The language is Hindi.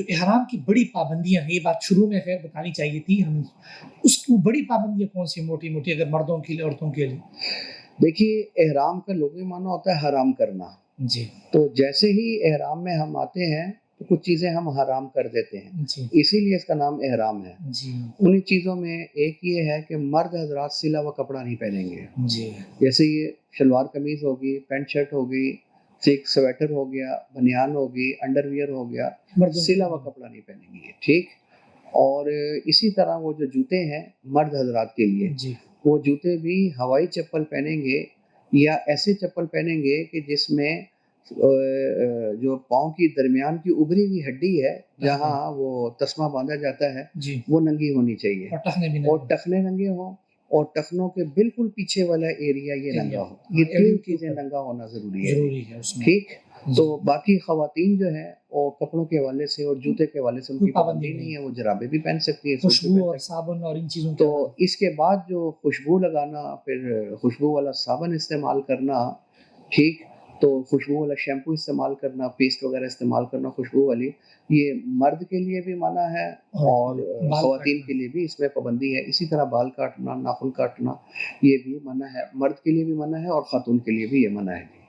जो इहराम की बड़ी पाबंदियाँ हैं, ये बात शुरू में ख़ैर बतानी चाहिए थी हमें। वो बड़ी पाबंदियाँ कौन-सी मोटी-मोटी अगर मर्दों के लिए, औरतों के लिए? देखिए, एहराम का लुग़वी माना होता है हराम करना। जी, तो जैसे ही एहराम में हम आते हैं, तो कुछ चीज़ें हम हराम कर देते हैं, जी, इसीलिए इसका नाम एहराम है। जी, उन्हीं चीज़ों में एक ये है कि मर्द हज़रात सिला हुआ कपड़ा नहीं पहनेंगे। जी। जैसे ये शलवार कमीज़ होगी, पैंट शर्ट हो गई, एक स्वेटर हो गया, बनियान होगी, अंडरवियर हो गया, मर्दों के सिला हुआ लिए कपड़ा नहीं पहनेंगे ये, ठीक? और इसी तरह वो जो जूते हैं मर्द हज़रात के लिए, जी, वो जूते भी हवाई चप्पल पहनेंगे या ऐसे चप्पल पहनेंगे कि जिसमें जो पाँव की दरमियान की उभरी हुई हड्डी है, टखने जहाँ वो तस्मा बाँधा जाता है, जी, वो नंगी होनी चाहिए और टखने भी और नहीं टखने नंगे हों और टखनों के बिल्कुल पीछे वाला एरिया ये एरिया नंगा हो। ये हाँ, 3 एड़ियों के चीज़ें ऊपर नंगा होना ज़रूरी है जी, ज़रूरी है उसमें। ठीक? जी, तो बाकी ख़वातीन जो हैं, वो कपड़ों के हवाले से और जूते के हवाले से कोई उनकी पाबंदी पाबंदी नहीं नहीं है। है, वो जुराबें भी पहन सकती हैं, सूट भी खुशबू पहन और सकती हैं। साबुन और इन चीज़ों के तो हवाले इसके बाद जो खुशबू लगाना, फिर खुशबू वाला साबुन इस्तेमाल करना, ठीक? तो खुशबू वाला शैम्पू इस्तेमाल करना, पेस्ट वग़ैरह इस्तेमाल करना खुशबू वाली, ये मर्द के लिए भी मना है औरत के और लिए, बाल ख़वातीन काटना। के लिए भी इसमें पाबंदी है। इसी तरह बाल काटना, नाख़ून काटना, ये भी मना है। मर्द के लिए भी मना है और ख़ातून के लिए भी ये मना है।